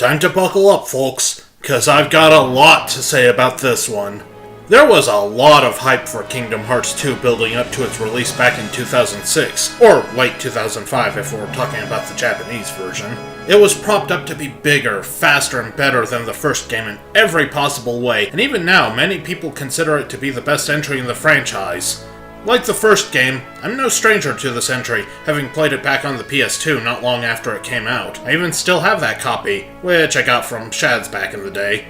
Time to buckle up, folks, because I've got a lot to say about this one. There was a lot of hype for Kingdom Hearts 2 building up to its release back in 2006, or late 2005 if we're talking about the Japanese version. It was propped up to be bigger, faster, and better than the first game in every possible way, and even now many people consider it to be the best entry in the franchise. Like the first game, I'm no stranger to this entry, having played it back on the PS2 not long after it came out. I even still have that copy, which I got from Shad's back in the day.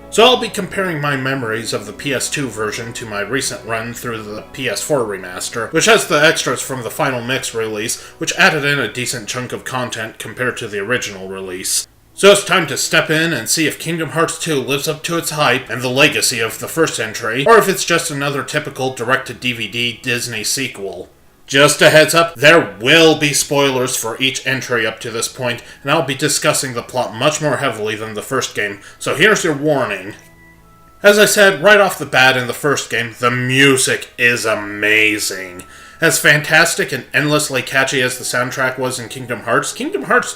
So I'll be comparing my memories of the PS2 version to my recent run through the PS4 remaster, which has the extras from the Final Mix release, which added in a decent chunk of content compared to the original release. So it's time to step in and see if Kingdom Hearts 2 lives up to its hype and the legacy of the first entry, or if it's just another typical direct-to-DVD Disney sequel. Just a heads up, there will be spoilers for each entry up to this point, and I'll be discussing the plot much more heavily than the first game, so here's your warning. As I said right off the bat in the first game, the music is amazing. As fantastic and endlessly catchy as the soundtrack was in Kingdom Hearts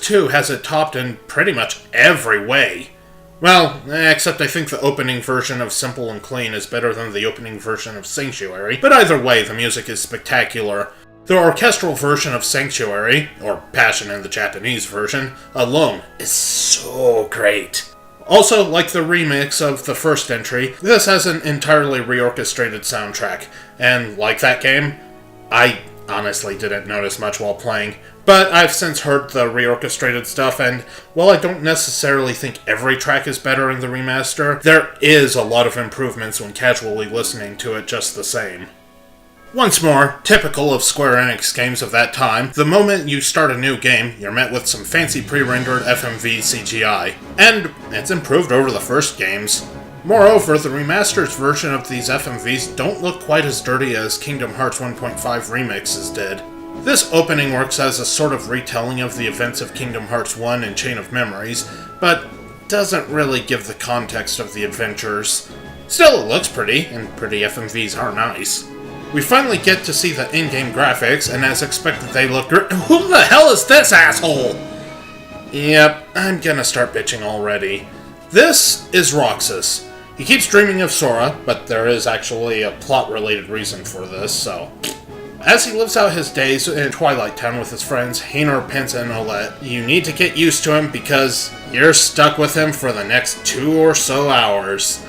2 has it topped in pretty much every way. Well, except I think the opening version of Simple and Clean is better than the opening version of Sanctuary, but either way, the music is spectacular. The orchestral version of Sanctuary, or Passion in the Japanese version, alone is so great. Also, like the remix of the first entry, this has an entirely reorchestrated soundtrack, and like that game, I honestly didn't notice much while playing, but I've since heard the reorchestrated stuff, and while I don't necessarily think every track is better in the remaster, there is a lot of improvements when casually listening to it just the same. Once more, typical of Square Enix games of that time, the moment you start a new game, you're met with some fancy pre-rendered FMV CGI, and it's improved over the first games. Moreover, the remastered version of these FMVs don't look quite as dirty as Kingdom Hearts 1.5 remixes did. This opening works as a sort of retelling of the events of Kingdom Hearts 1 and Chain of Memories, but doesn't really give the context of the adventures. Still, it looks pretty, and pretty FMVs are nice. We finally get to see the in-game graphics, and as expected they look Who the hell is this asshole? Yep, I'm gonna start bitching already. This is Roxas. He keeps dreaming of Sora, but there is actually a plot-related reason for this, so... As he lives out his days in Twilight Town with his friends Hainer, Pence, and Olette, you need to get used to him because you're stuck with him for the next 2 or so hours.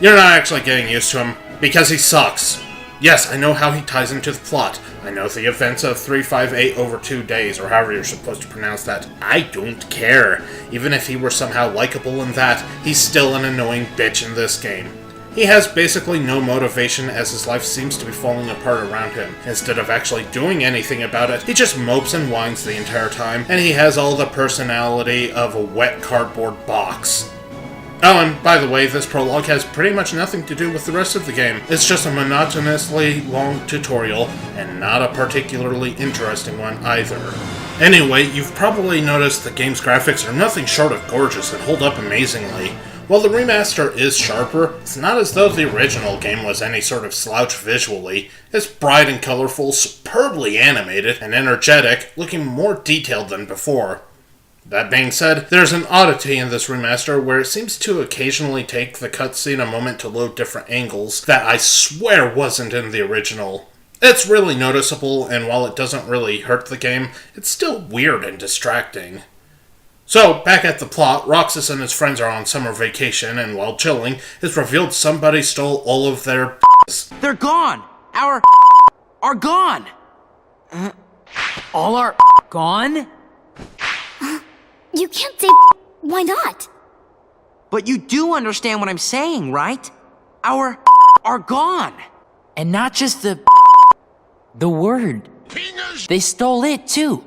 You're not actually getting used to him, because he sucks. Yes, I know how he ties into the plot. I know the events of 358 over 2 days, or however you're supposed to pronounce that. I don't care. Even if he were somehow likable in that, he's still an annoying bitch in this game. He has basically no motivation as his life seems to be falling apart around him. Instead of actually doing anything about it, he just mopes and whines the entire time, and he has all the personality of a wet cardboard box. Oh, and by the way, this prologue has pretty much nothing to do with the rest of the game. It's just a monotonously long tutorial, and not a particularly interesting one either. Anyway, you've probably noticed the game's graphics are nothing short of gorgeous and hold up amazingly. While the remaster is sharper, it's not as though the original game was any sort of slouch visually. It's bright and colorful, superbly animated, and energetic, looking more detailed than before. That being said, there's an oddity in this remaster where it seems to occasionally take the cutscene a moment to load different angles that I swear wasn't in the original. It's really noticeable, and while it doesn't really hurt the game, it's still weird and distracting. So, back at the plot, Roxas and his friends are on summer vacation, and while chilling, it's revealed somebody stole all of their They're gone! Our are gone! All are gone? You can't say why not? But you do understand what I'm saying, right? Our are gone. And not just the word. They stole it, too.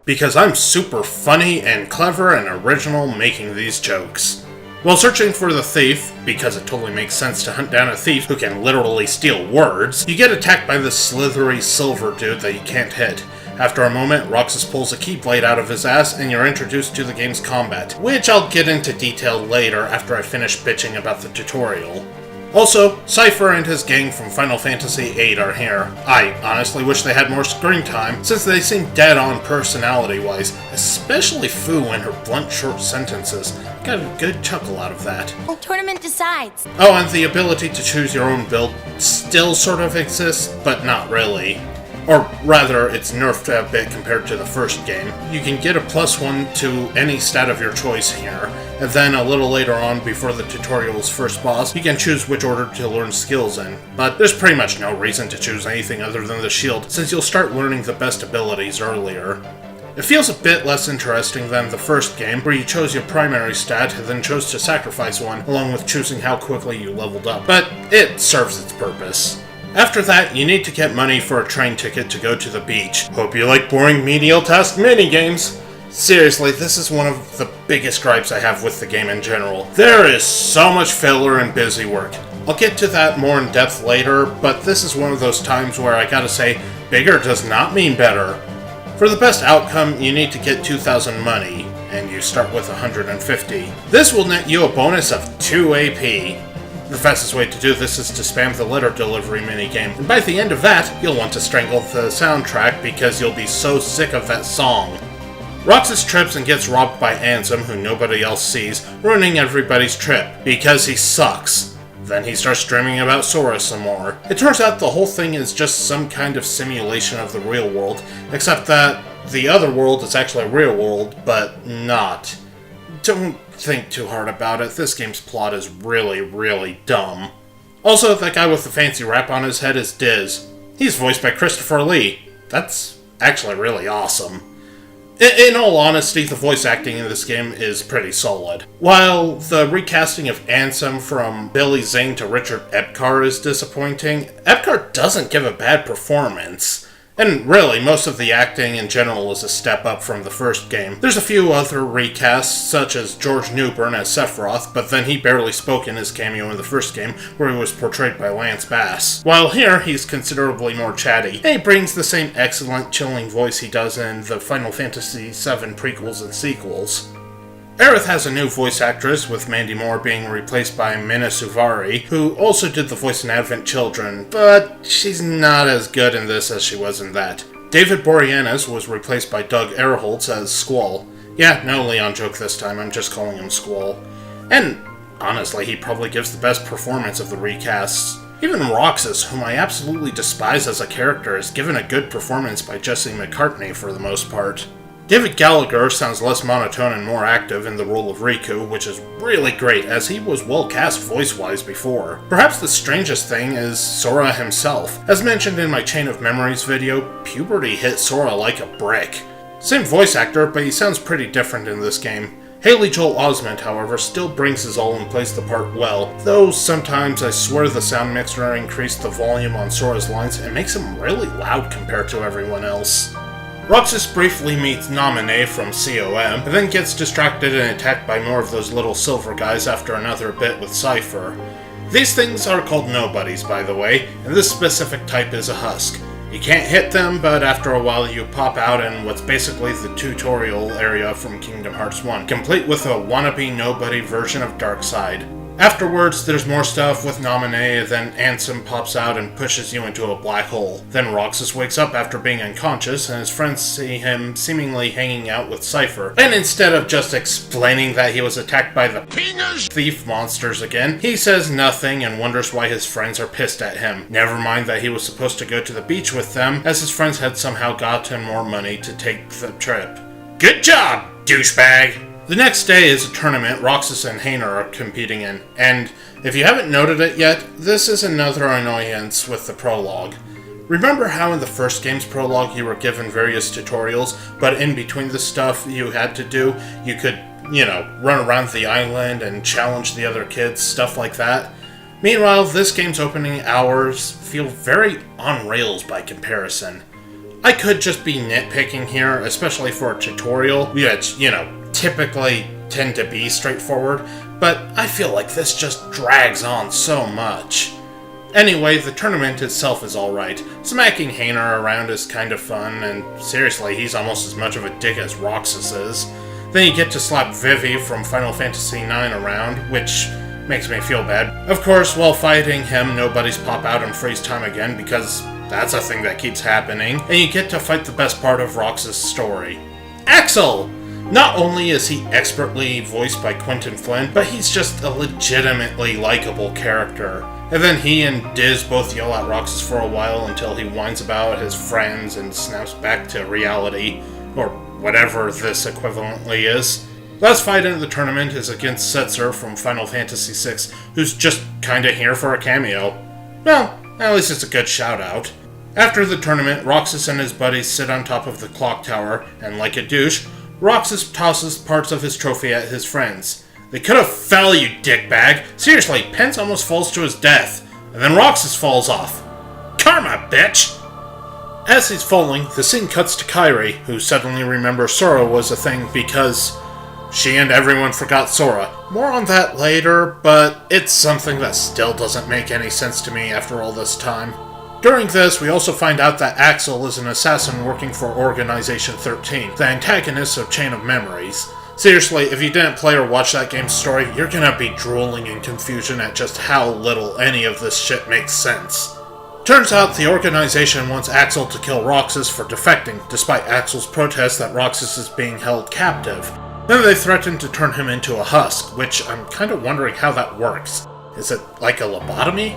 Because I'm super funny and clever and original making these jokes. While searching for the thief, because it totally makes sense to hunt down a thief who can literally steal words, you get attacked by this slithery silver dude that you can't hit. After a moment, Roxas pulls a keyblade out of his ass and you're introduced to the game's combat, which I'll get into detail later after I finish bitching about the tutorial. Also, Cypher and his gang from Final Fantasy VIII are here. I honestly wish they had more screen time, since they seem dead on personality-wise, especially Fu and her blunt short sentences. Got a good chuckle out of that. Tournament decides. Oh, and the ability to choose your own build still sort of exists, but not really. Or rather, it's nerfed a bit compared to the first game. You can get a +1 to any stat of your choice here, and then a little later on, before the tutorial's first boss, you can choose which order to learn skills in. But there's pretty much no reason to choose anything other than the shield, since you'll start learning the best abilities earlier. It feels a bit less interesting than the first game, where you chose your primary stat and then chose to sacrifice one, along with choosing how quickly you leveled up, but it serves its purpose. After that, you need to get money for a train ticket to go to the beach. Hope you like boring menial task minigames. Seriously, this is one of the biggest gripes I have with the game in general. There is so much filler and busy work. I'll get to that more in depth later, but this is one of those times where I gotta say, bigger does not mean better. For the best outcome, you need to get 2,000 money, and you start with 150. This will net you a bonus of 2 AP. The fastest way to do this is to spam the letter delivery minigame, and by the end of that, you'll want to strangle the soundtrack because you'll be so sick of that song. Roxas trips and gets robbed by Ansem, who nobody else sees, ruining everybody's trip, because he sucks. Then he starts dreaming about Sora some more. It turns out the whole thing is just some kind of simulation of the real world, except that the other world is actually a real world, but not. Don't think too hard about it, this game's plot is really, really dumb. Also, that guy with the fancy wrap on his head is Diz. He's voiced by Christopher Lee. That's actually really awesome. In all honesty, the voice acting in this game is pretty solid. While the recasting of Ansem from Billy Zane to Richard Epcar is disappointing, Epcar doesn't give a bad performance. And really, most of the acting in general is a step up from the first game. There's a few other recasts, such as George Newbern as Sephiroth, but then he barely spoke in his cameo in the first game, where he was portrayed by Lance Bass. While here, he's considerably more chatty, and he brings the same excellent, chilling voice he does in the Final Fantasy VII prequels and sequels. Aerith has a new voice actress, with Mandy Moore being replaced by Mina Suvari, who also did the voice in Advent Children, but she's not as good in this as she was in that. David Boreanaz was replaced by Doug Erholtz as Squall. Yeah, no Leon joke this time, I'm just calling him Squall. And honestly, he probably gives the best performance of the recasts. Even Roxas, whom I absolutely despise as a character, is given a good performance by Jesse McCartney for the most part. David Gallagher sounds less monotone and more active in the role of Riku, which is really great as he was well cast voice-wise before. Perhaps the strangest thing is Sora himself. As mentioned in my Chain of Memories video, puberty hit Sora like a brick. Same voice actor, but he sounds pretty different in this game. Haley Joel Osment, however, still brings his all and plays the part well, though sometimes I swear the sound mixer increased the volume on Sora's lines and makes him really loud compared to everyone else. Roxas briefly meets Naminé from COM, and then gets distracted and attacked by more of those little silver guys after another bit with Cypher. These things are called nobodies, by the way, and this specific type is a husk. You can't hit them, but after a while you pop out in what's basically the tutorial area from Kingdom Hearts 1, complete with a wannabe nobody version of Darkseid. Afterwards, there's more stuff with Naminé, then Ansem pops out and pushes you into a black hole. Then Roxas wakes up after being unconscious, and his friends see him seemingly hanging out with Cypher. And instead of just explaining that he was attacked by the thief monsters again, he says nothing and wonders why his friends are pissed at him. Never mind that he was supposed to go to the beach with them, as his friends had somehow gotten more money to take the trip. Good job, douchebag! The next day is a tournament Roxas and Hayner are competing in, and if you haven't noted it yet, this is another annoyance with the prologue. Remember how in the first game's prologue you were given various tutorials, but in between the stuff you had to do, you could, run around the island and challenge the other kids, stuff like that? Meanwhile, this game's opening hours feel very on rails by comparison. I could just be nitpicking here, especially for a tutorial, which, typically tend to be straightforward, but I feel like this just drags on so much. Anyway, the tournament itself is alright. Smacking Hayner around is kind of fun, and seriously, he's almost as much of a dick as Roxas is. Then you get to slap Vivi from Final Fantasy IX around, which Makes me feel bad. Of course, while fighting him, nobodies pop out and freeze time again, because that's a thing that keeps happening, and you get to fight the best part of Roxas' story. Axel! Not only is he expertly voiced by Quentin Flynn, but he's just a legitimately likable character. And then he and Diz both yell at Roxas for a while until he whines about his friends and snaps back to reality, or whatever this equivalently is. Last fight in the tournament is against Setzer from Final Fantasy VI, who's just kinda here for a cameo. Well, at least it's a good shout out. After the tournament, Roxas and his buddies sit on top of the clock tower, and like a douche, Roxas tosses parts of his trophy at his friends. They could have fell, you dickbag. Seriously, Pence almost falls to his death, and then Roxas falls off. Karma, bitch! As he's falling, the scene cuts to Kairi, who suddenly remembers Sora was a thing because she and everyone forgot Sora. More on that later, but it's something that still doesn't make any sense to me after all this time. During this, we also find out that Axel is an assassin working for Organization 13, the antagonists of Chain of Memories. Seriously, if you didn't play or watch that game's story, you're gonna be drooling in confusion at just how little any of this shit makes sense. Turns out the organization wants Axel to kill Roxas for defecting, despite Axel's protest that Roxas is being held captive. Then they threaten to turn him into a husk, which I'm kinda wondering how that works. Is it like a lobotomy?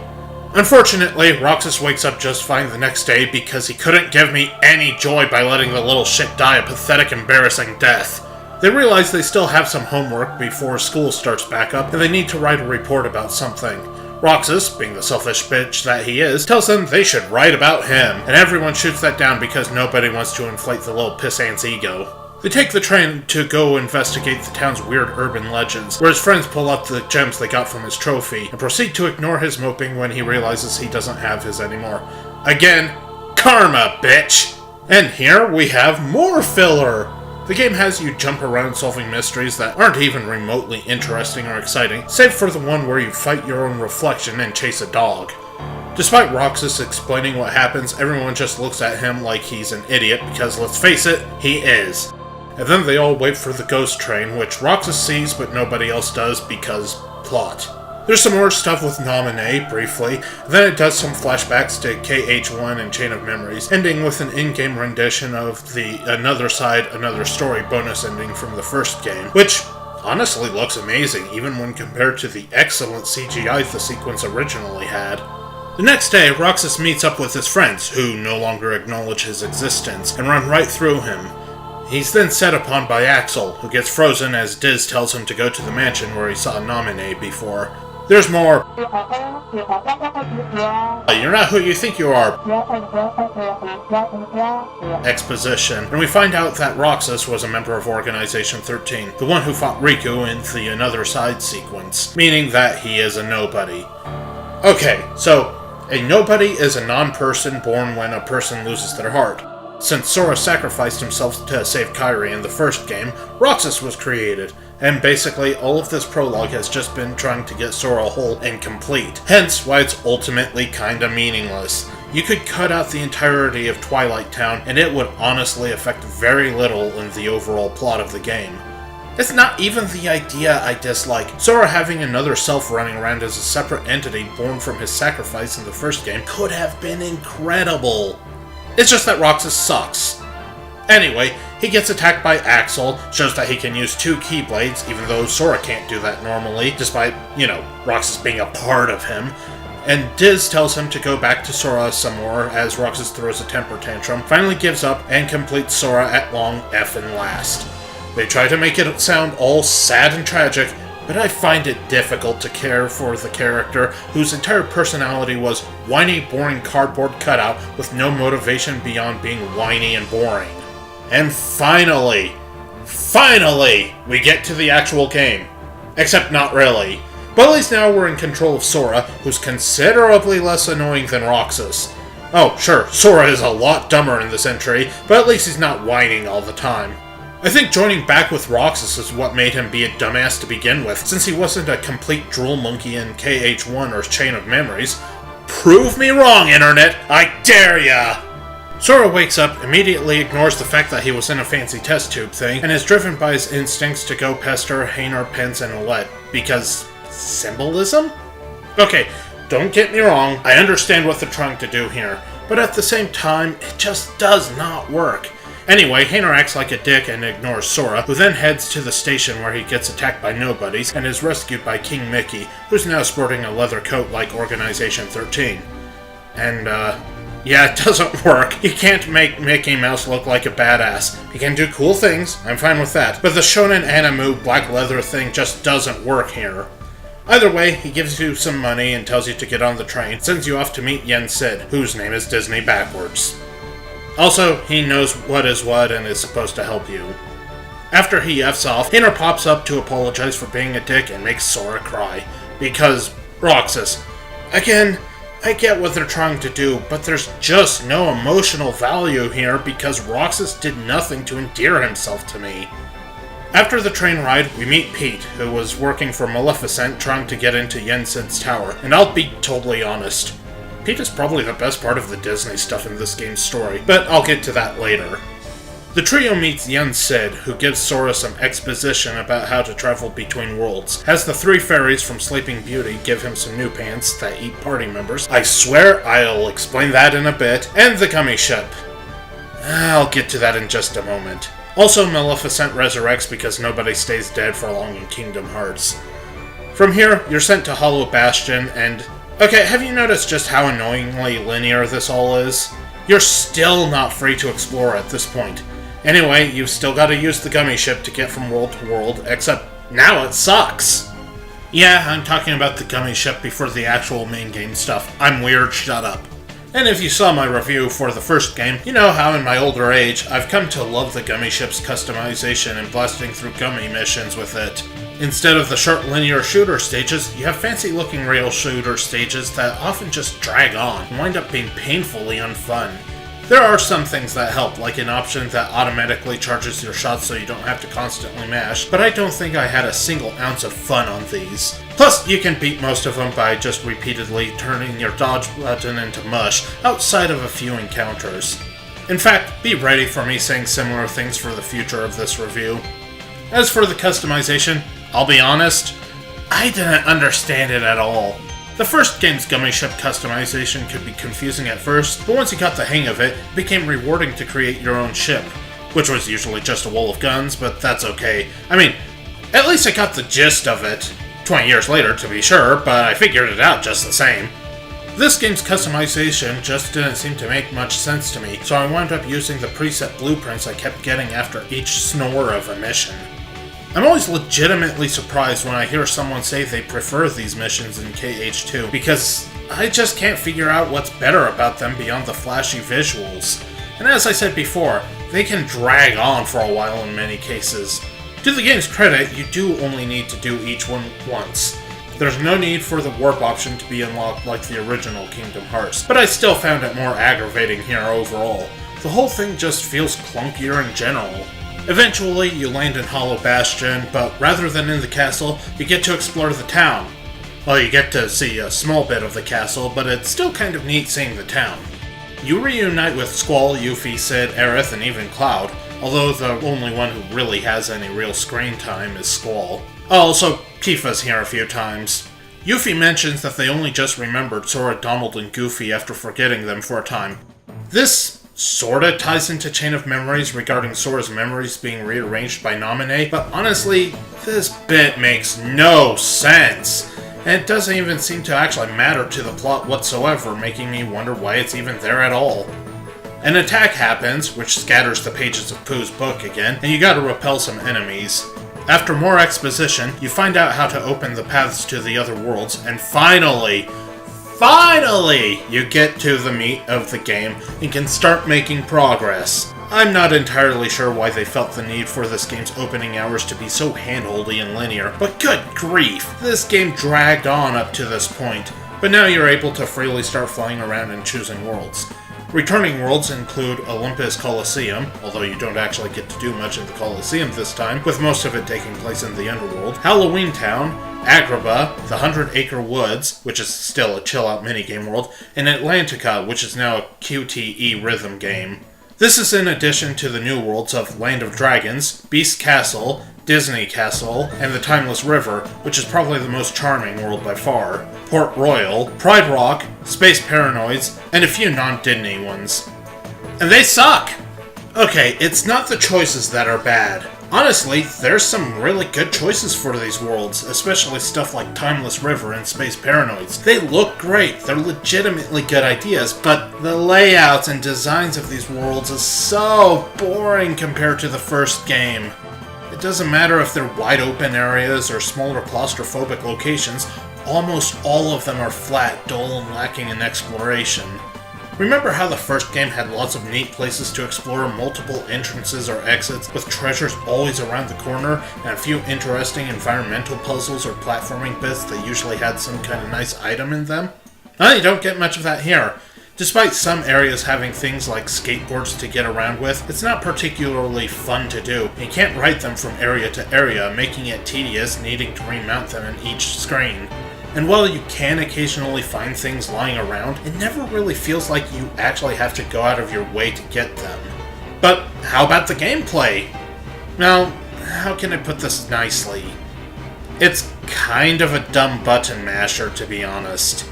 Unfortunately, Roxas wakes up just fine the next day because he couldn't give me any joy by letting the little shit die a pathetic, embarrassing death. They realize they still have some homework before school starts back up, and they need to write a report about something. Roxas, being the selfish bitch that he is, tells them they should write about him, and everyone shoots that down because nobody wants to inflate the little pissant's ego. They take the train to go investigate the town's weird urban legends, where his friends pull out the gems they got from his trophy, and proceed to ignore his moping when he realizes he doesn't have his anymore. Again, karma, bitch! And here we have more filler! The game has you jump around solving mysteries that aren't even remotely interesting or exciting, save for the one where you fight your own reflection and chase a dog. Despite Roxas explaining what happens, everyone just looks at him like he's an idiot because, let's face it, he is. And then they all wait for the ghost train, which Roxas sees but nobody else does because plot. There's some more stuff with Nominee, briefly, then it does some flashbacks to KH1 and Chain of Memories, ending with an in-game rendition of the Another Side, Another Story bonus ending from the first game, which honestly looks amazing, even when compared to the excellent CGI the sequence originally had. The next day, Roxas meets up with his friends, who no longer acknowledge his existence, and run right through him. He's then set upon by Axel, who gets frozen as Diz tells him to go to the mansion where he saw Nominee before. There's more "you're not who you think you are" exposition, and we find out that Roxas was a member of Organization 13, the one who fought Riku in the Another Side sequence, meaning that he is a nobody. Okay, so a nobody is a non-person born when a person loses their heart. Since Sora sacrificed himself to save Kairi in the first game, Roxas was created, and basically all of this prologue has just been trying to get Sora whole and complete, hence why it's ultimately kinda meaningless. You could cut out the entirety of Twilight Town and it would honestly affect very little in the overall plot of the game. It's not even the idea I dislike. Sora having another self running around as a separate entity born from his sacrifice in the first game could have been incredible. It's just that Roxas sucks. Anyway, he gets attacked by Axel, shows that he can use 2 Keyblades, even though Sora can't do that normally, despite, Roxas being a part of him. And Diz tells him to go back to Sora some more as Roxas throws a temper tantrum, finally gives up, and completes Sora at long effing last. They try to make it sound all sad and tragic, but I find it difficult to care for the character whose entire personality was whiny, boring cardboard cutout with no motivation beyond being whiny and boring. And finally, we get to the actual game. Except not really. But at least now we're in control of Sora, who's considerably less annoying than Roxas. Oh, sure, Sora is a lot dumber in this entry, but at least he's not whining all the time. I think joining back with Roxas is what made him be a dumbass to begin with, since he wasn't a complete drool monkey in KH1 or Chain of Memories. Prove me wrong, Internet! I dare ya! Sora wakes up, immediately ignores the fact that he was in a fancy test tube thing, and is driven by his instincts to go pester Hainer, Pence, and Olette, because symbolism? Okay, don't get me wrong, I understand what they're trying to do here, but at the same time, it just does not work. Anyway, Hayner acts like a dick and ignores Sora, who then heads to the station where he gets attacked by nobodies and is rescued by King Mickey, who's now sporting a leather coat like Organization 13. And, yeah, it doesn't work. You can't make Mickey Mouse look like a badass. He can do cool things, I'm fine with that, but the shonen anime black leather thing just doesn't work here. Either way, he gives you some money and tells you to get on the train, sends you off to meet Yen Sid, whose name is Disney backwards. Also, he knows what is what and is supposed to help you. After he F's off, Hayner pops up to apologize for being a dick and makes Sora cry. Because, Roxas. Again, I get what they're trying to do, but there's just no emotional value here because Roxas did nothing to endear himself to me. After the train ride, we meet Pete, who was working for Maleficent trying to get into Yen Sid's tower, and I'll be totally honest. Pete is probably the best part of the Disney stuff in this game's story, but I'll get to that later. The trio meets Yen Sid, who gives Sora some exposition about how to travel between worlds, has the three fairies from Sleeping Beauty give him some new pants that eat party members. I swear I'll explain that in a bit, and the gummy ship. I'll get to that in just a moment. Also, Maleficent resurrects because nobody stays dead for long in Kingdom Hearts. From here, you're sent to Hollow Bastion, and... Okay, have you noticed just how annoyingly linear this all is? You're still not free to explore at this point. Anyway, you've still got to use the gummy ship to get from world to world, except now it sucks. Yeah, I'm talking about the gummy ship before the actual main game stuff. I'm weird, shut up. And if you saw my review for the first game, you know how in my older age, I've come to love the gummy ship's customization and blasting through gummy missions with it. Instead of the short linear shooter stages, you have fancy-looking rail shooter stages that often just drag on and wind up being painfully unfun. There are some things that help, like an option that automatically charges your shots so you don't have to constantly mash, but I don't think I had a single ounce of fun on these. Plus, you can beat most of them by just repeatedly turning your dodge button into mush, outside of a few encounters. In fact, be ready for me saying similar things for the future of this review. As for the customization, I'll be honest, I didn't understand it at all. The first game's gummy ship customization could be confusing at first, but once you got the hang of it, it became rewarding to create your own ship, which was usually just a wall of guns, but that's okay. I mean, at least I got the gist of it. 20 years later, to be sure, but I figured it out just the same. This game's customization just didn't seem to make much sense to me, so I wound up using the preset blueprints I kept getting after each snore of a mission. I'm always legitimately surprised when I hear someone say they prefer these missions in KH2, because I just can't figure out what's better about them beyond the flashy visuals. And as I said before, they can drag on for a while in many cases. To the game's credit, you do only need to do each one once. There's no need for the warp option to be unlocked like the original Kingdom Hearts, but I still found it more aggravating here overall. The whole thing just feels clunkier in general. Eventually, you land in Hollow Bastion, but rather than in the castle, you get to explore the town. Well, you get to see a small bit of the castle, but it's still kind of neat seeing the town. You reunite with Squall, Yuffie, Sid, Aerith, and even Cloud, although the only one who really has any real screen time is Squall. Also, Tifa's here a few times. Yuffie mentions that they only just remembered Sora, Donald, and Goofy after forgetting them for a time. This sorta ties into Chain of Memories regarding Sora's memories being rearranged by Naminé, but honestly, this bit makes no sense, and it doesn't even seem to actually matter to the plot whatsoever, making me wonder why it's even there at all. An attack happens, which scatters the pages of Pooh's book again, and you gotta repel some enemies. After more exposition, you find out how to open the paths to the other worlds, and finally, you get to the meat of the game and can start making progress. I'm not entirely sure why they felt the need for this game's opening hours to be so handholdy and linear, but good grief, this game dragged on up to this point. But now you're able to freely start flying around and choosing worlds. Returning worlds include Olympus Coliseum, although you don't actually get to do much in the Coliseum this time, with most of it taking place in the Underworld, Halloween Town, Agrabah, the 100 Acre Woods, which is still a chill-out minigame world, and Atlantica, which is now a QTE rhythm game. This is in addition to the new worlds of Land of Dragons, Beast Castle, Disney Castle, and the Timeless River, which is probably the most charming world by far, Port Royal, Pride Rock, Space Paranoids, and a few non-Disney ones. And they suck! Okay, it's not the choices that are bad. Honestly, there's some really good choices for these worlds, especially stuff like Timeless River and Space Paranoids. They look great, they're legitimately good ideas, but the layouts and designs of these worlds is so boring compared to the first game. It doesn't matter if they're wide open areas or smaller claustrophobic locations, almost all of them are flat, dull, and lacking in exploration. Remember how the first game had lots of neat places to explore, multiple entrances or exits, with treasures always around the corner, and a few interesting environmental puzzles or platforming bits that usually had some kind of nice item in them? Well, you don't get much of that here. Despite some areas having things like skateboards to get around with, it's not particularly fun to do. You can't ride them from area to area, making it tedious needing to remount them in each screen. And while you can occasionally find things lying around, it never really feels like you actually have to go out of your way to get them. But how about the gameplay? Now, how can I put this nicely? It's kind of a dumb button masher, to be honest.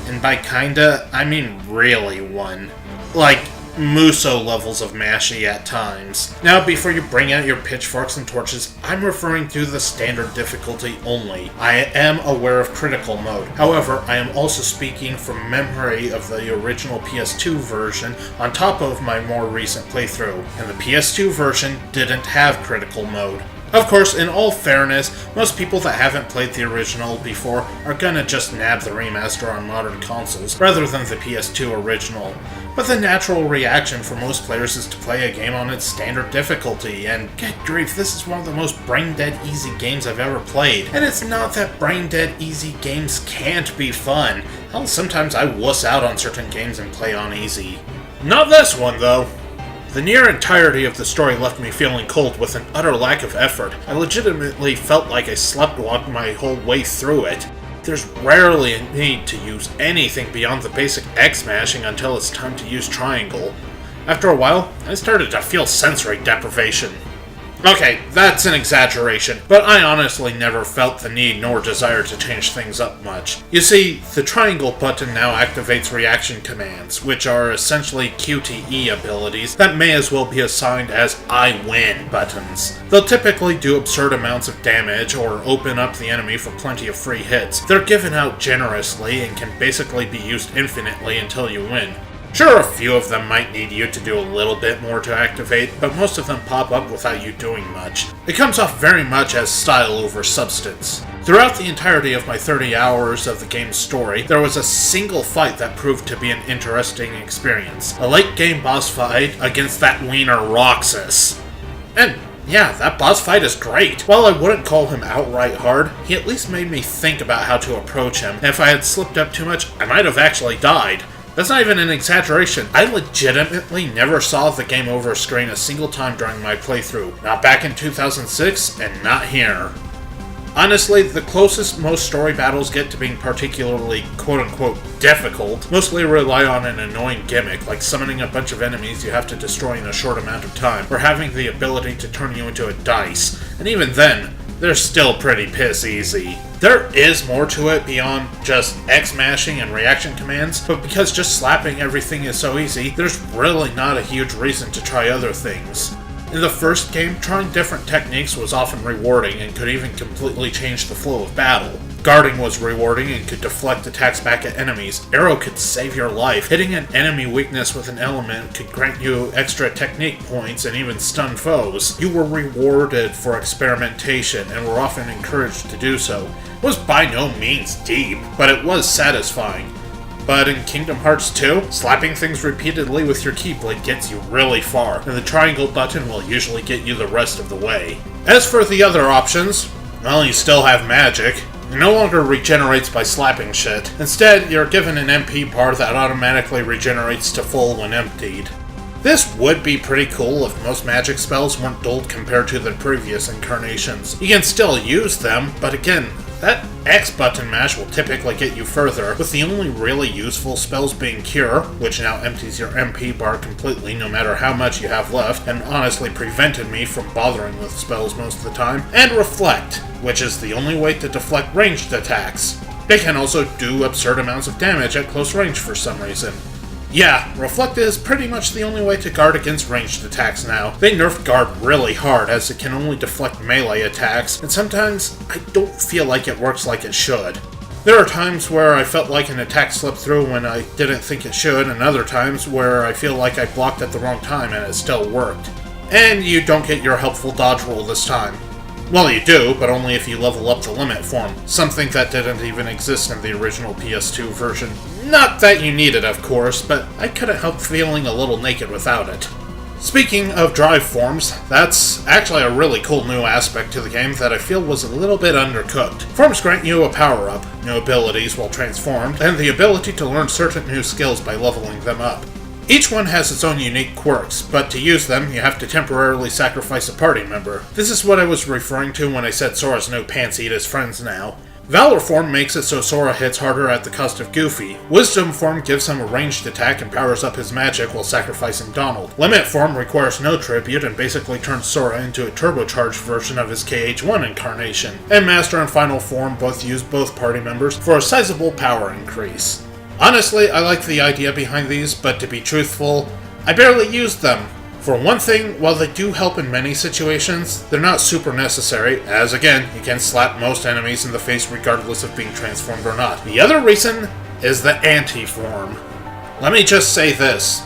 And by kinda, I mean really one. Like, Muso levels of mashy at times. Now, before you bring out your pitchforks and torches, I'm referring to the standard difficulty only. I am aware of critical mode. However, I am also speaking from memory of the original PS2 version on top of my more recent playthrough, and the PS2 version didn't have critical mode. Of course, in all fairness, most people that haven't played the original before are gonna just nab the remaster on modern consoles, rather than the PS2 original. But the natural reaction for most players is to play a game on its standard difficulty, and good grief, this is one of the most brain-dead easy games I've ever played. And it's not that brain-dead easy games can't be fun. Hell, sometimes I wuss out on certain games and play on easy. Not this one, though. The near entirety of the story left me feeling cold with an utter lack of effort. I legitimately felt like I sleptwalked my whole way through it. There's rarely a need to use anything beyond the basic X-mashing until it's time to use triangle. After a while, I started to feel sensory deprivation. Okay, that's an exaggeration, but I honestly never felt the need nor desire to change things up much. You see, the triangle button now activates reaction commands, which are essentially QTE abilities that may as well be assigned as I win buttons. They'll typically do absurd amounts of damage or open up the enemy for plenty of free hits. They're given out generously and can basically be used infinitely until you win. Sure, a few of them might need you to do a little bit more to activate, but most of them pop up without you doing much. It comes off very much as style over substance. Throughout the entirety of my 30 hours of the game's story, there was a single fight that proved to be an interesting experience. A late-game boss fight against that wiener Roxas. And yeah, that boss fight is great. While I wouldn't call him outright hard, he at least made me think about how to approach him, and if I had slipped up too much, I might have actually died. That's not even an exaggeration. I legitimately never saw the game over screen a single time during my playthrough. Not back in 2006, and not here. Honestly, the closest most story battles get to being particularly quote-unquote difficult mostly rely on an annoying gimmick, like summoning a bunch of enemies you have to destroy in a short amount of time, or having the ability to turn you into a dice. And even then, they're still pretty piss easy. There is more to it beyond just X-mashing and reaction commands, but because just slapping everything is so easy, there's really not a huge reason to try other things. In the first game, trying different techniques was often rewarding and could even completely change the flow of battle. Guarding was rewarding and could deflect attacks back at enemies. Arrow could save your life. Hitting an enemy weakness with an element could grant you extra technique points and even stun foes. You were rewarded for experimentation and were often encouraged to do so. It was by no means deep, but it was satisfying. But in Kingdom Hearts 2, slapping things repeatedly with your keyblade gets you really far, and the triangle button will usually get you the rest of the way. As for the other options, well, you still have magic. It no longer regenerates by slapping shit. Instead, you're given an MP bar that automatically regenerates to full when emptied. This would be pretty cool if most magic spells weren't dulled compared to the previous incarnations. You can still use them, but again, That X button mash will typically get you further, with the only really useful spells being Cure, which now empties your MP bar completely no matter how much you have left, and honestly prevented me from bothering with spells most of the time, and Reflect, which is the only way to deflect ranged attacks. They can also do absurd amounts of damage at close range for some reason. Yeah, Reflect is pretty much the only way to guard against ranged attacks now. They nerfed guard really hard as it can only deflect melee attacks, and sometimes I don't feel like it works like it should. There are times where I felt like an attack slipped through when I didn't think it should, and other times where I feel like I blocked at the wrong time and it still worked. And you don't get your helpful dodge roll this time. Well, you do, but only if you level up the limit form, something that didn't even exist in the original PS2 version. Not that you need it, of course, but I couldn't help feeling a little naked without it. Speaking of drive forms, that's actually a really cool new aspect to the game that I feel was a little bit undercooked. Forms grant you a power-up, new abilities while transformed, and the ability to learn certain new skills by leveling them up. Each one has its own unique quirks, but to use them, you have to temporarily sacrifice a party member. This is what I was referring to when I said Sora's no pants eat his friends now. Valor form makes it so Sora hits harder at the cost of Goofy. Wisdom form gives him a ranged attack and powers up his magic while sacrificing Donald. Limit form requires no tribute and basically turns Sora into a turbocharged version of his KH1 incarnation. And Master and Final form both use both party members for a sizable power increase. Honestly, I like the idea behind these, but to be truthful, I barely used them. For one thing, while they do help in many situations, they're not super necessary, as again, you can slap most enemies in the face regardless of being transformed or not. The other reason is the anti-form. Let me just say this.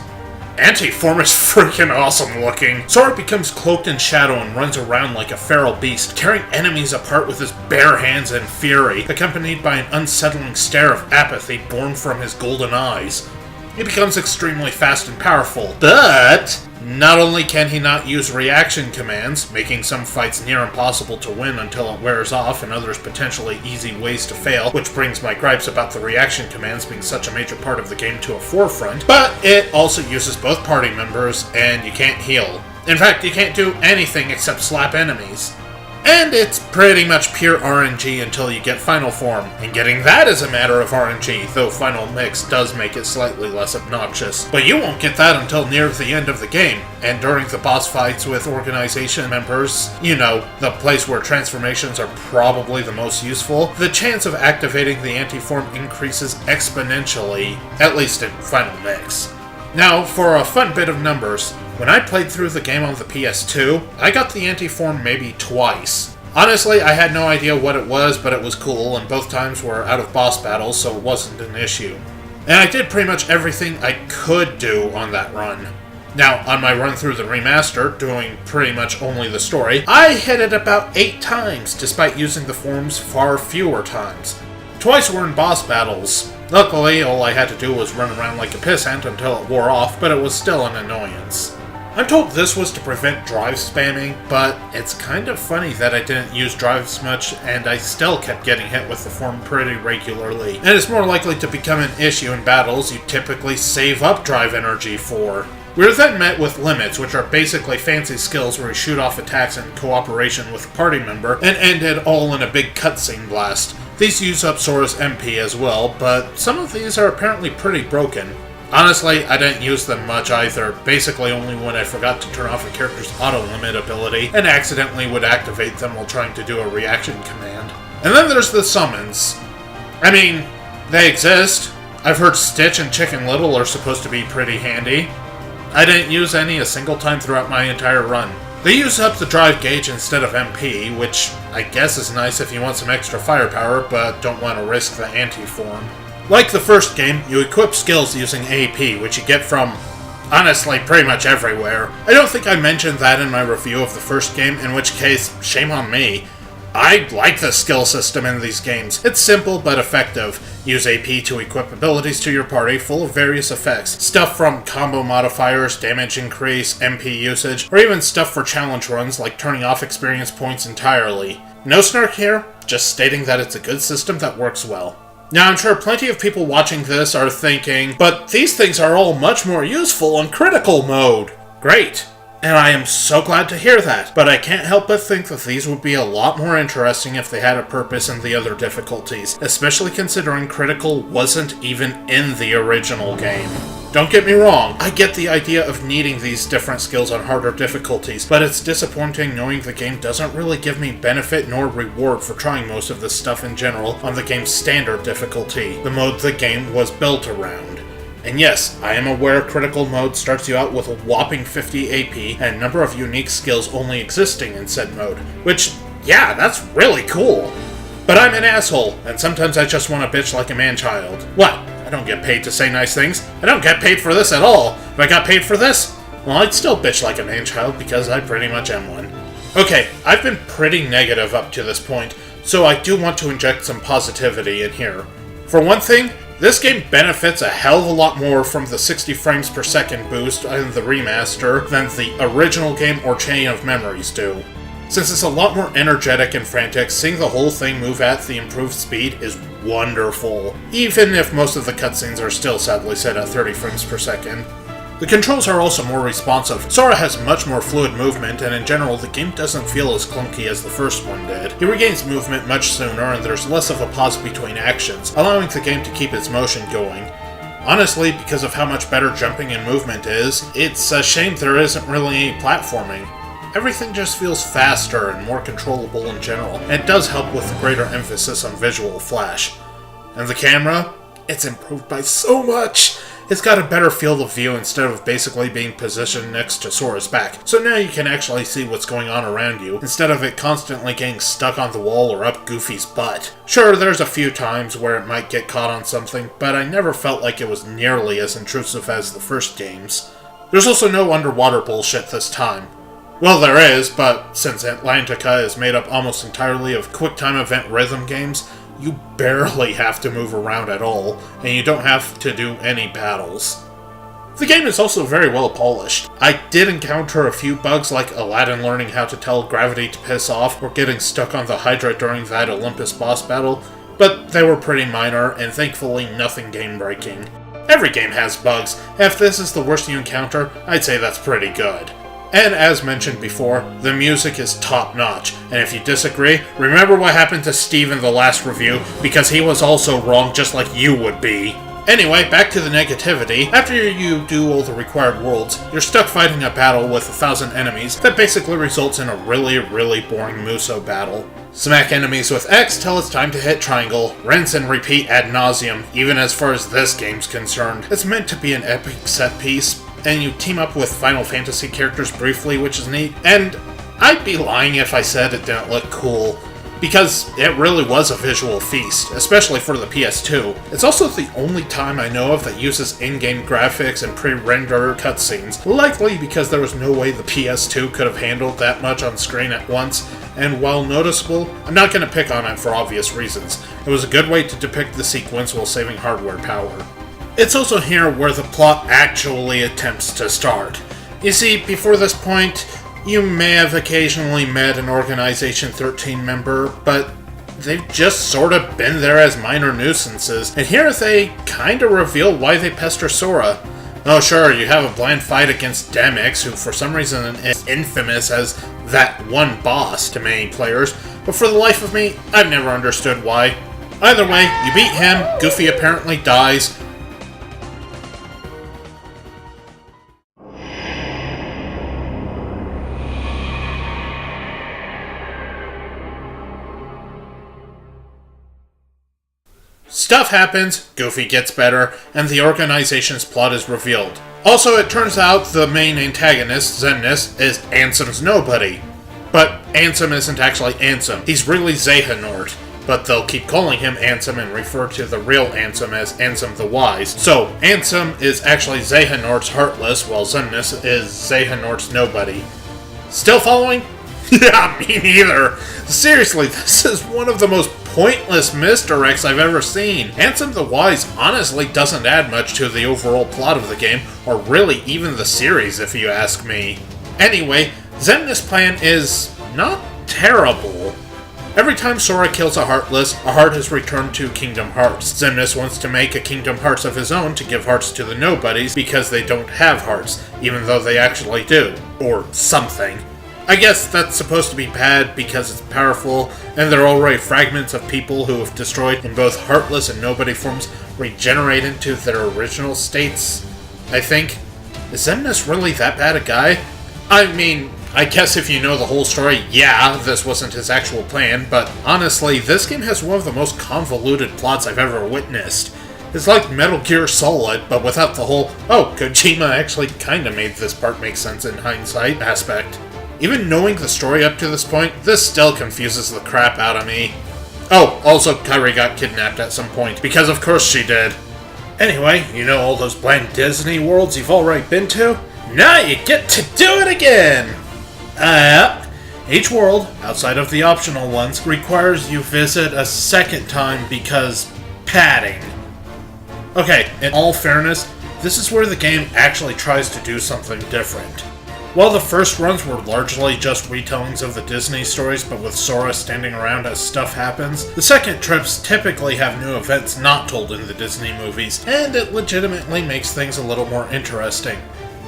Anti-form is freaking awesome looking. Sora becomes cloaked in shadow and runs around like a feral beast, tearing enemies apart with his bare hands and fury, accompanied by an unsettling stare of apathy born from his golden eyes. He becomes extremely fast and powerful, but not only can he not use reaction commands, making some fights near impossible to win until it wears off and others potentially easy ways to fail, which brings my gripes about the reaction commands being such a major part of the game to a forefront, but it also uses both party members and you can't heal. In fact, you can't do anything except slap enemies. And it's pretty much pure RNG until you get Final Form, and getting that is a matter of RNG, though Final Mix does make it slightly less obnoxious. But you won't get that until near the end of the game, and during the boss fights with organization members, you know, the place where transformations are probably the most useful, the chance of activating the anti-form increases exponentially, at least in Final Mix. Now, for a fun bit of numbers, when I played through the game on the PS2, I got the anti-form maybe twice. Honestly, I had no idea what it was, but it was cool, and both times were out of boss battles, so it wasn't an issue. And I did pretty much everything I could do on that run. Now, on my run through the remaster, doing pretty much only the story, I hit it about 8 times, despite using the forms far fewer times. Twice were in boss battles. Luckily, all I had to do was run around like a pissant until it wore off, but it was still an annoyance. I'm told this was to prevent drive spamming, but it's kind of funny that I didn't use drives much and I still kept getting hit with the form pretty regularly. And it's more likely to become an issue in battles you typically save up drive energy for. We are then met with limits, which are basically fancy skills where you shoot off attacks in cooperation with a party member, and end it all in a big cutscene blast. These use up Sora's MP as well, but some of these are apparently pretty broken. Honestly, I didn't use them much either, basically only when I forgot to turn off a character's auto-limit ability, and accidentally would activate them while trying to do a reaction command. And then there's the summons. I mean, they exist. I've heard Stitch and Chicken Little are supposed to be pretty handy. I didn't use any a single time throughout my entire run. They use up the drive gauge instead of MP, which I guess is nice if you want some extra firepower, but don't want to risk the anti-form. Like the first game, you equip skills using AP, which you get from, honestly, pretty much everywhere. I don't think I mentioned that in my review of the first game, in which case, shame on me. I like the skill system in these games. It's simple but effective. Use AP to equip abilities to your party full of various effects. Stuff from combo modifiers, damage increase, MP usage, or even stuff for challenge runs like turning off experience points entirely. No snark here, just stating that it's a good system that works well. Now, I'm sure plenty of people watching this are thinking, but these things are all much more useful in critical mode. Great. And I am so glad to hear that, but I can't help but think that these would be a lot more interesting if they had a purpose in the other difficulties, especially considering Critical wasn't even in the original game. Don't get me wrong, I get the idea of needing these different skills on harder difficulties, but it's disappointing knowing the game doesn't really give me benefit nor reward for trying most of this stuff in general on the game's standard difficulty, the mode the game was built around. And yes, I am aware Critical Mode starts you out with a whopping 50 AP and a number of unique skills only existing in said mode, which, yeah, that's really cool. But I'm an asshole, and sometimes I just want to bitch like a man-child. What? I don't get paid to say nice things. I don't get paid for this at all. If I got paid for this, well, I'd still bitch like a man-child because I pretty much am one. Okay, I've been pretty negative up to this point, so I do want to inject some positivity in here. For one thing, this game benefits a hell of a lot more from the 60 frames per second boost in the remaster than the original game or Chain of Memories do. Since it's a lot more energetic and frantic, seeing the whole thing move at the improved speed is wonderful, even if most of the cutscenes are still sadly set at 30 frames per second. The controls are also more responsive. Sora has much more fluid movement, and in general, the game doesn't feel as clunky as the first one did. He regains movement much sooner, and there's less of a pause between actions, allowing the game to keep its motion going. Honestly, because of how much better jumping and movement is, it's a shame there isn't really any platforming. Everything just feels faster and more controllable in general, and it does help with the greater emphasis on visual flash. And the camera? It's improved by so much! It's got a better field of view instead of basically being positioned next to Sora's back, so now you can actually see what's going on around you, instead of it constantly getting stuck on the wall or up Goofy's butt. Sure, there's a few times where it might get caught on something, but I never felt like it was nearly as intrusive as the first games. There's also no underwater bullshit this time. Well, there is, but since Atlantica is made up almost entirely of quick-time event rhythm games, you barely have to move around at all, and you don't have to do any battles. The game is also very well polished. I did encounter a few bugs like Aladdin learning how to tell gravity to piss off, or getting stuck on the Hydra during that Olympus boss battle, but they were pretty minor, and thankfully nothing game-breaking. Every game has bugs, and if this is the worst you encounter, I'd say that's pretty good. And as mentioned before, the music is top-notch, and if you disagree, remember what happened to Steve in the last review, because he was also wrong just like you would be. Anyway, back to the negativity. After you do all the required worlds, you're stuck fighting a battle with 1,000 enemies that basically results in a really boring Muso battle. Smack enemies with X till it's time to hit triangle, rinse and repeat ad nauseum, even as far as this game's concerned. It's meant to be an epic set piece, and you team up with Final Fantasy characters briefly, which is neat, and I'd be lying if I said it didn't look cool, because it really was a visual feast, especially for the PS2. It's also the only time I know of that uses in-game graphics and pre-rendered cutscenes, likely because there was no way the PS2 could have handled that much on screen at once, and while noticeable, I'm not going to pick on it for obvious reasons. It was a good way to depict the sequence while saving hardware power. It's also here where the plot actually attempts to start. You see, before this point, you may have occasionally met an Organization 13 member, but they've just sort of been there as minor nuisances, and here they kinda reveal why they pester Sora. Oh sure, you have a bland fight against Demix, who for some reason is infamous as that one boss to many players, but for the life of me, I've never understood why. Either way, you beat him, Goofy apparently dies. Stuff happens, Goofy gets better, and the organization's plot is revealed. Also, it turns out the main antagonist, Xemnas, is Ansem's nobody. But Ansem isn't actually Ansem, he's really Xehanort, but they'll keep calling him Ansem and refer to the real Ansem as Ansem the Wise. So, Ansem is actually Xehanort's Heartless, while Xemnas is Xehanort's nobody. Still following? Yeah, me neither. Seriously, this is one of the most pointless misdirects I've ever seen. Ansem the Wise honestly doesn't add much to the overall plot of the game, or really even the series if you ask me. Anyway, Xemnas' plan is not terrible. Every time Sora kills a Heartless, a heart is returned to Kingdom Hearts. Xemnas wants to make a Kingdom Hearts of his own to give hearts to the nobodies because they don't have hearts, even though they actually do. Or something. I guess that's supposed to be bad because it's powerful, and they're already fragments of people who have destroyed in both Heartless and Nobody forms regenerate into their original states, I think. Is Xemnas really that bad a guy? I mean, I guess if you know the whole story, yeah, this wasn't his actual plan, but honestly, this game has one of the most convoluted plots I've ever witnessed. It's like Metal Gear Solid, but without the whole, oh, Kojima actually kinda made this part make sense in hindsight aspect. Even knowing the story up to this point, this still confuses the crap out of me. Oh, also Kairi got kidnapped at some point, because of course she did. Anyway, you know all those bland Disney worlds you've already been to? Now you get to do it again! Each world, outside of the optional ones, requires you visit a second time because padding. Okay, in all fairness, this is where the game actually tries to do something different. While the first runs were largely just retellings of the Disney stories, but with Sora standing around as stuff happens, the second trips typically have new events not told in the Disney movies, and it legitimately makes things a little more interesting.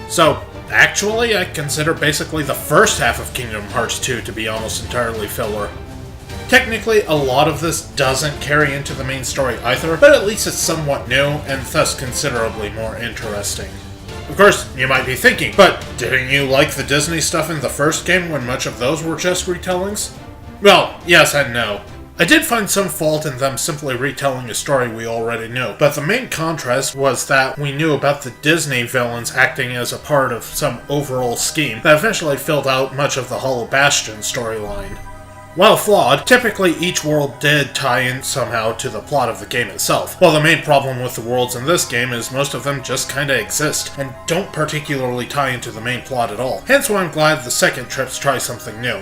So, actually, I consider basically the first half of Kingdom Hearts 2 to be almost entirely filler. Technically, a lot of this doesn't carry into the main story either, but at least it's somewhat new, and thus considerably more interesting. Of course, you might be thinking, but didn't you like the Disney stuff in the first game when much of those were just retellings? Well, yes and no. I did find some fault in them simply retelling a story we already knew, but the main contrast was that we knew about the Disney villains acting as a part of some overall scheme that eventually filled out much of the Hollow Bastion storyline. While flawed, typically each world did tie in somehow to the plot of the game itself, while the main problem with the worlds in this game is most of them just kinda exist, and don't particularly tie into the main plot at all, hence why I'm glad the second trips try something new.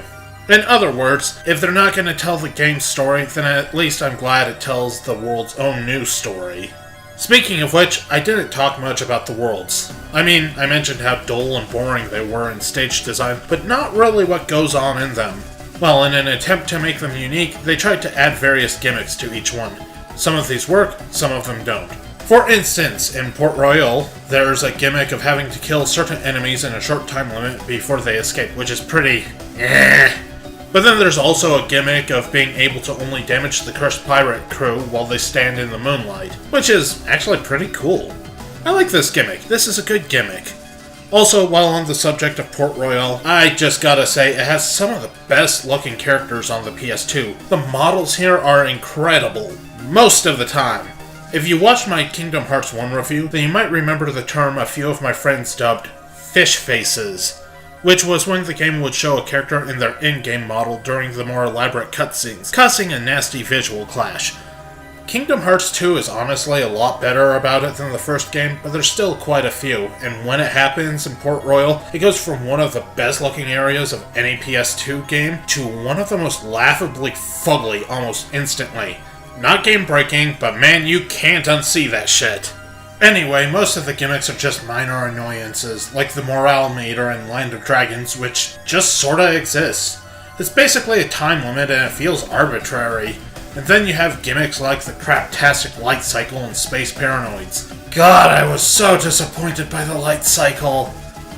In other words, if they're not gonna tell the game's story, then at least I'm glad it tells the world's own new story. Speaking of which, I didn't talk much about the worlds. I mean, I mentioned how dull and boring they were in stage design, but not really what goes on in them. Well, in an attempt to make them unique, they tried to add various gimmicks to each one. Some of these work, some of them don't. For instance, in Port Royal, there's a gimmick of having to kill certain enemies in a short time limit before they escape, which is pretty But then there's also a gimmick of being able to only damage the cursed pirate crew while they stand in the moonlight, which is actually pretty cool. I like this gimmick. This is a good gimmick. Also, while on the subject of Port Royal, I just gotta say, it has some of the best looking characters on the PS2. The models here are incredible, most of the time. If you watched my Kingdom Hearts 1 review, then you might remember the term a few of my friends dubbed fish faces, which was when the game would show a character in their in-game model during the more elaborate cutscenes, causing a nasty visual clash. Kingdom Hearts 2 is honestly a lot better about it than the first game, but there's still quite a few, and when it happens in Port Royal, it goes from one of the best looking areas of any PS2 game to one of the most laughably fugly almost instantly. Not game breaking, but man, you can't unsee that shit. Anyway, most of the gimmicks are just minor annoyances, like the morale meter in Land of Dragons, which just sorta exists. It's basically a time limit and it feels arbitrary. And then you have gimmicks like the craptastic light cycle and space paranoids. God, I was so disappointed by the light cycle.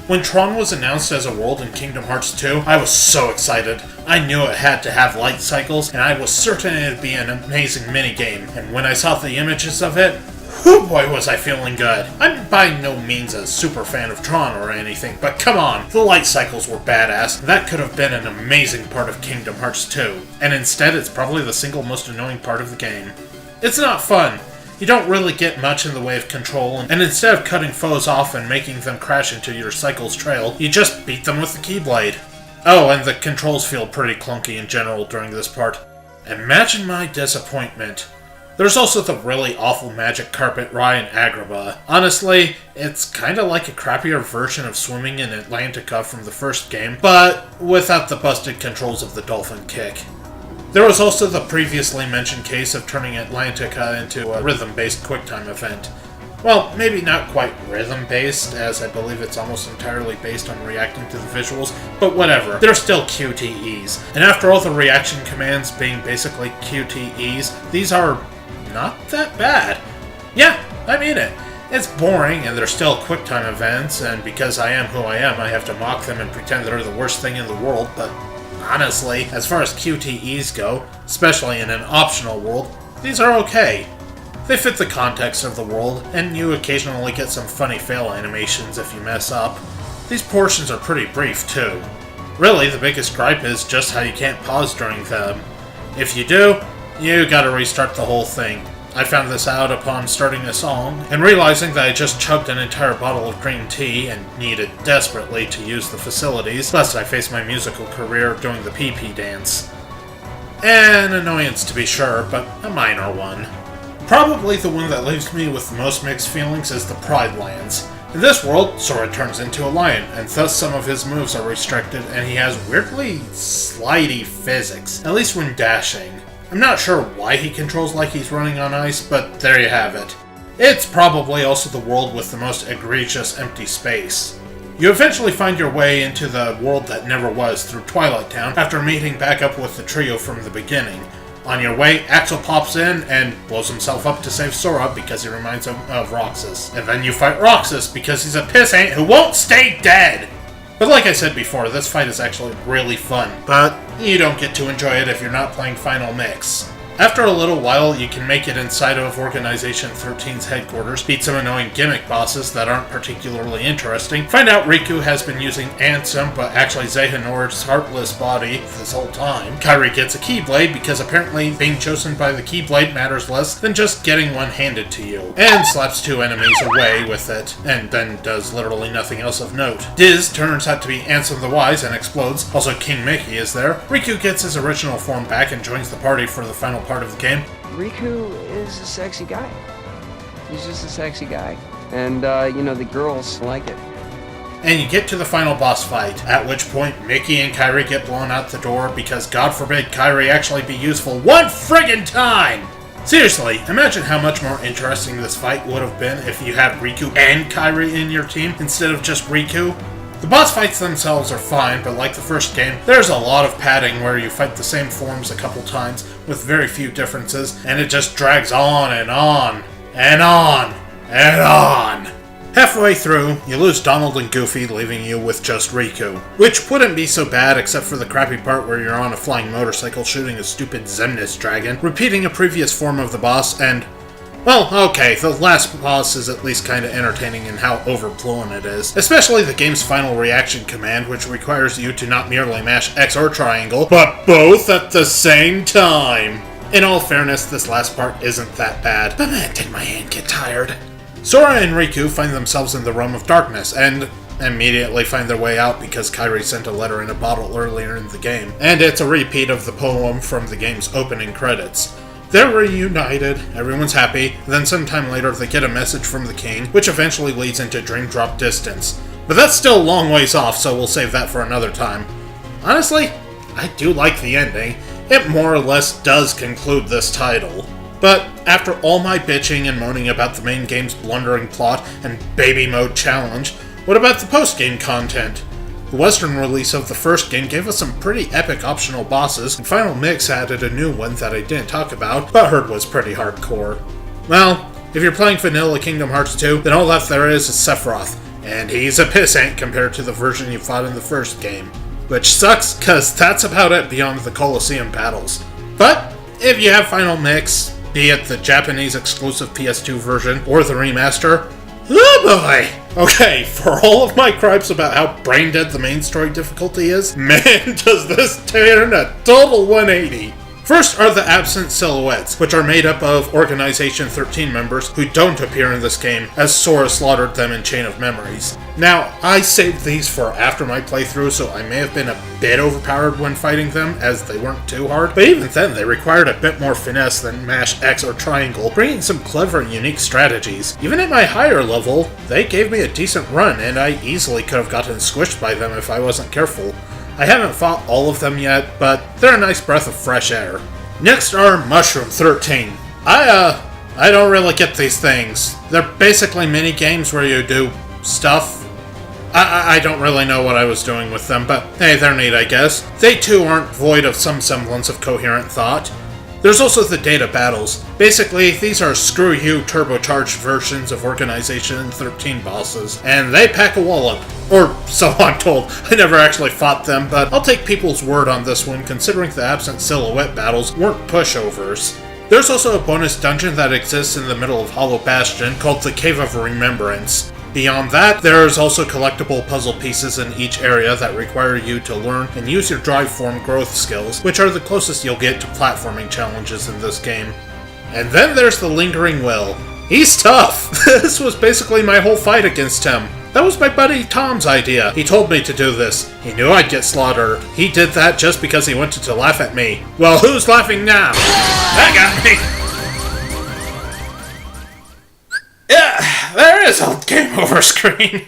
When Tron was announced as a world in Kingdom Hearts 2, I was so excited. I knew it had to have light cycles, and I was certain it'd be an amazing minigame. And when I saw the images of it, whoo boy was I feeling good. I'm by no means a super fan of Tron or anything, but come on, the light cycles were badass. That could have been an amazing part of Kingdom Hearts 2, and instead it's probably the single most annoying part of the game. It's not fun. You don't really get much in the way of control, and instead of cutting foes off and making them crash into your cycle's trail, you just beat them with the Keyblade. Oh, and the controls feel pretty clunky in general during this part. Imagine my disappointment. There's also the really awful magic carpet ride in Agrabah. Honestly, it's kinda like a crappier version of swimming in Atlantica from the first game, but without the busted controls of the dolphin kick. There was also the previously mentioned case of turning Atlantica into a rhythm-based QuickTime event. Well, maybe not quite rhythm-based, as I believe it's almost entirely based on reacting to the visuals, but whatever. They're still QTEs. And after all the reaction commands being basically QTEs, these are not that bad. Yeah, I mean it. It's boring, and they're still QuickTime events, and because I am who I am, I have to mock them and pretend they're the worst thing in the world, but honestly, as far as QTEs go, especially in an optional world, these are okay. They fit the context of the world, and you occasionally get some funny fail animations if you mess up. These portions are pretty brief, too. Really, the biggest gripe is just how you can't pause during them. If you do, you gotta restart the whole thing. I found this out upon starting a song, and realizing that I just chugged an entire bottle of green tea and needed desperately to use the facilities, lest I face my musical career doing the pee-pee dance. An annoyance to be sure, but a minor one. Probably the one that leaves me with the most mixed feelings is the Pride Lands. In this world, Sora turns into a lion, and thus some of his moves are restricted, and he has weirdly slidey physics, at least when dashing. I'm not sure why he controls like he's running on ice, but there you have it. It's probably also the world with the most egregious empty space. You eventually find your way into the world that never was through Twilight Town after meeting back up with the trio from the beginning. On your way, Axel pops in and blows himself up to save Sora because he reminds him of Roxas. And then you fight Roxas because he's a pissant who won't stay dead! But like I said before, this fight is actually really fun, but you don't get to enjoy it if you're not playing Final Mix. After a little while, you can make it inside of Organization 13's headquarters, beat some annoying gimmick bosses that aren't particularly interesting, find out Riku has been using Ansem, but actually Xehanor's heartless body this whole time. Kairi gets a Keyblade because apparently being chosen by the Keyblade matters less than just getting one handed to you, and slaps two enemies away with it, and then does literally nothing else of note. Diz turns out to be Ansem the Wise and explodes, also King Mickey is there. Riku gets his original form back and joins the party for the final part of the game. Riku is a sexy guy. He's just a sexy guy. And, the girls like it. And you get to the final boss fight, at which point Mickey and Kairi get blown out the door because God forbid Kairi actually be useful one friggin' time! Seriously, imagine how much more interesting this fight would have been if you had Riku and Kairi in your team instead of just Riku. The boss fights themselves are fine, but like the first game, there's a lot of padding where you fight the same forms a couple times with very few differences, and it just drags on and on, and on, and on. Halfway through, you lose Donald and Goofy, leaving you with just Riku, which wouldn't be so bad except for the crappy part where you're on a flying motorcycle shooting a stupid Xemnas dragon, repeating a previous form of the boss, and well, okay, the last boss is at least kinda entertaining in how overblown it is. Especially the game's final reaction command, which requires you to not merely mash X or triangle, but both at the same time. In all fairness, this last part isn't that bad, but man, did my hand get tired. Sora and Riku find themselves in the Realm of Darkness, and immediately find their way out because Kairi sent a letter in a bottle earlier in the game, and it's a repeat of the poem from the game's opening credits. They're reunited, everyone's happy, then sometime later they get a message from the king, which eventually leads into Dream Drop Distance. But that's still a long ways off, so we'll save that for another time. Honestly, I do like the ending. It more or less does conclude this title. But after all my bitching and moaning about the main game's blundering plot and baby mode challenge, what about the post-game content? The Western release of the first game gave us some pretty epic optional bosses, and Final Mix added a new one that I didn't talk about, but heard was pretty hardcore. Well, if you're playing Vanilla Kingdom Hearts 2, then all that there is Sephiroth, and he's a pissant compared to the version you fought in the first game. Which sucks, cause that's about it beyond the Colosseum battles. But, if you have Final Mix, be it the Japanese exclusive PS2 version or the remaster, oh boy! Okay, for all of my gripes about how brain dead the main story difficulty is, man does this turn a total 180. First are the absent silhouettes, which are made up of Organization 13 members who don't appear in this game, as Sora slaughtered them in Chain of Memories. Now, I saved these for after my playthrough, so I may have been a bit overpowered when fighting them, as they weren't too hard, but even then they required a bit more finesse than mash X or triangle, bringing some clever and unique strategies. Even at my higher level, they gave me a decent run, and I easily could have gotten squished by them if I wasn't careful. I haven't fought all of them yet, but they're a nice breath of fresh air. Next are Mushroom 13. I I don't really get these things. They're basically mini games where you do stuff. I don't really know what I was doing with them, but hey, they're neat, I guess. They too aren't void of some semblance of coherent thought. There's also the data battles. Basically, these are screw-you turbocharged versions of Organization 13 bosses, and they pack a wallop. Or so I'm told. I never actually fought them, but I'll take people's word on this one, considering the absent silhouette battles weren't pushovers. There's also a bonus dungeon that exists in the middle of Hollow Bastion called the Cave of Remembrance. Beyond that, there's also collectible puzzle pieces in each area that require you to learn and use your drive form growth skills, which are the closest you'll get to platforming challenges in this game. And then there's the Lingering Will. He's tough! This was basically my whole fight against him. That was my buddy Tom's idea. He told me to do this. He knew I'd get slaughtered. He did that just because he wanted to laugh at me. Well, who's laughing now? That got me! Yeah, there is a game over screen.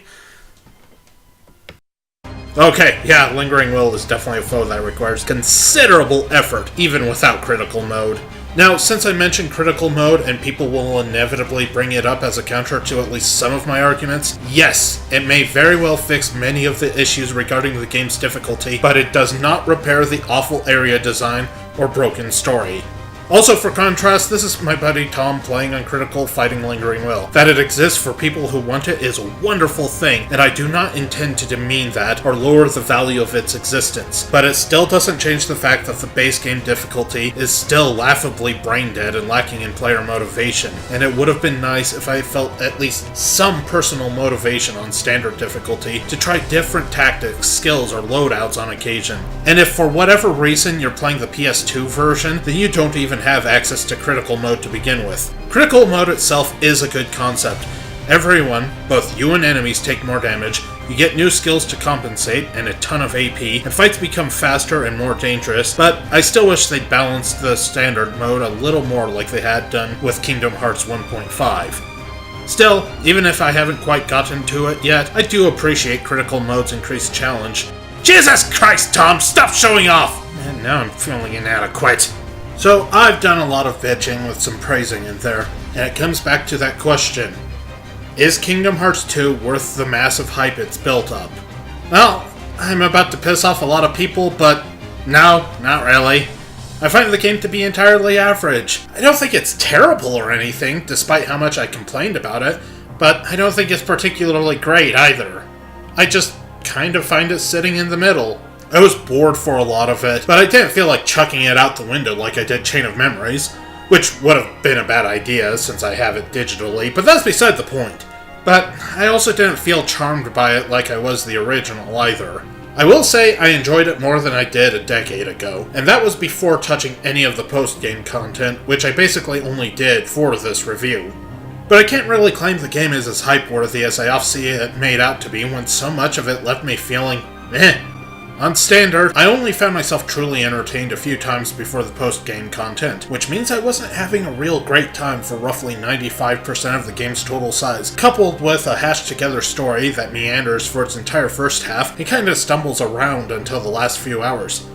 Okay, yeah, Lingering Will is definitely a foe that requires considerable effort, even without critical mode. Now, since I mentioned critical mode, and people will inevitably bring it up as a counter to at least some of my arguments, yes, it may very well fix many of the issues regarding the game's difficulty, but it does not repair the awful area design or broken story. Also, for contrast, this is my buddy Tom playing on Critical fighting Lingering Will. That it exists for people who want it is a wonderful thing, and I do not intend to demean that or lower the value of its existence. But it still doesn't change the fact that the base game difficulty is still laughably brain-dead and lacking in player motivation, and it would have been nice if I felt at least some personal motivation on standard difficulty to try different tactics, skills, or loadouts on occasion. And if for whatever reason you're playing the PS2 version, then you don't even have access to critical mode to begin with. Critical mode itself is a good concept. Everyone, both you and enemies, take more damage, you get new skills to compensate, and a ton of AP, and fights become faster and more dangerous, but I still wish they'd balanced the standard mode a little more like they had done with Kingdom Hearts 1.5. Still, even if I haven't quite gotten to it yet, I do appreciate critical mode's increased challenge. Jesus Christ, Tom, stop showing off! Man, now I'm feeling inadequate. So, I've done a lot of bitching with some praising in there, and it comes back to that question. Is Kingdom Hearts 2 worth the massive hype it's built up? Well, I'm about to piss off a lot of people, but no, not really. I find the game to be entirely average. I don't think it's terrible or anything, despite how much I complained about it, but I don't think it's particularly great either. I just kind of find it sitting in the middle. I was bored for a lot of it, but I didn't feel like chucking it out the window like I did Chain of Memories, which would have been a bad idea since I have it digitally, but that's beside the point. But I also didn't feel charmed by it like I was the original either. I will say I enjoyed it more than I did a decade ago, and that was before touching any of the post-game content, which I basically only did for this review. But I can't really claim the game is as hype-worthy as I often see it made out to be when so much of it left me feeling meh. On standard, I only found myself truly entertained a few times before the post-game content, which means I wasn't having a real great time for roughly 95% of the game's total size, coupled with a hashed-together story that meanders for its entire first half and kinda stumbles around until the last few hours.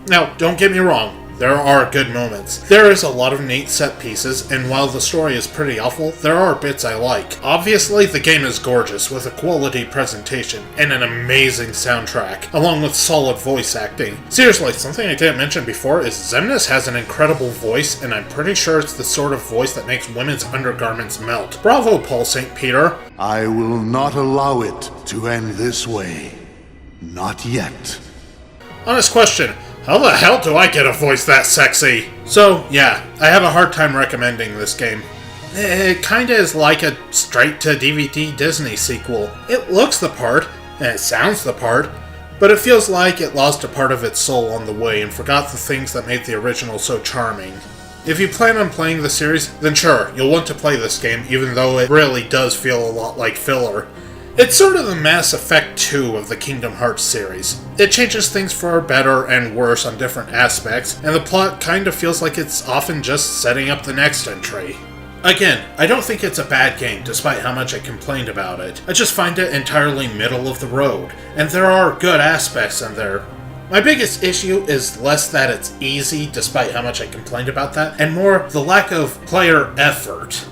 Now, don't get me wrong. There are good moments. There is a lot of neat set pieces, and while the story is pretty awful, there are bits I like. Obviously, the game is gorgeous, with a quality presentation, and an amazing soundtrack, along with solid voice acting. Seriously, something I didn't mention before is Xemnas has an incredible voice, and I'm pretty sure it's the sort of voice that makes women's undergarments melt. Bravo, Paul St. Peter! I will not allow it to end this way. Not yet. Honest question. How the hell do I get a voice that sexy? So, yeah, I have a hard time recommending this game. It kinda is like a straight-to-DVD Disney sequel. It looks the part, and it sounds the part, but it feels like it lost a part of its soul on the way and forgot the things that made the original so charming. If you plan on playing the series, then sure, you'll want to play this game, even though it really does feel a lot like filler. It's sort of the Mass Effect 2 of the Kingdom Hearts series. It changes things for better and worse on different aspects, and the plot kind of feels like it's often just setting up the next entry. Again, I don't think it's a bad game, despite how much I complained about it. I just find it entirely middle of the road, and there are good aspects in there. My biggest issue is less that it's easy, despite how much I complained about that, and more the lack of player effort.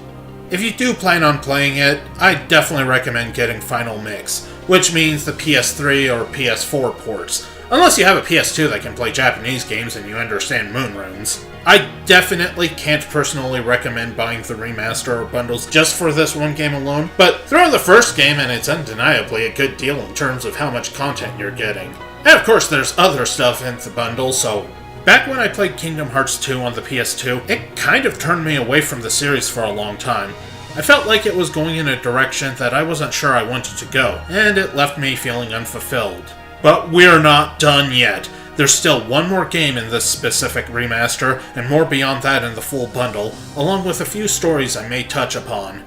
If you do plan on playing it, I definitely recommend getting Final Mix, which means the PS3 or PS4 ports, unless you have a PS2 that can play Japanese games and you understand moon runes. I definitely can't personally recommend buying the remaster or bundles just for this one game alone, but throw in the first game and it's undeniably a good deal in terms of how much content you're getting. And of course there's other stuff in the bundle, so back when I played Kingdom Hearts 2 on the PS2, it kind of turned me away from the series for a long time. I felt like it was going in a direction that I wasn't sure I wanted to go, and it left me feeling unfulfilled. But we're not done yet. There's still one more game in this specific remaster, and more beyond that in the full bundle, along with a few stories I may touch upon.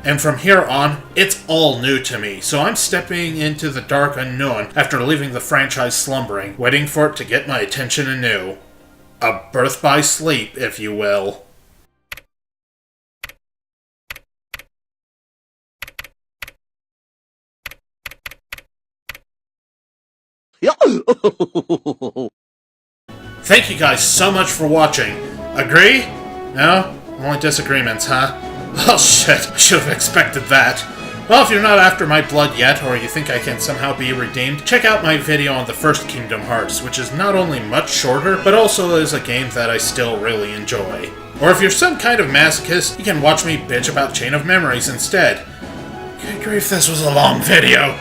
And from here on, it's all new to me, so I'm stepping into the dark unknown after leaving the franchise slumbering, waiting for it to get my attention anew. A birth by sleep, if you will. Thank you guys so much for watching. Agree? No? Only disagreements, huh? Oh shit, I should have expected that. Well, if you're not after my blood yet, or you think I can somehow be redeemed, check out my video on the first Kingdom Hearts, which is not only much shorter, but also is a game that I still really enjoy. Or if you're some kind of masochist, you can watch me bitch about Chain of Memories instead. Good grief, this was a long video.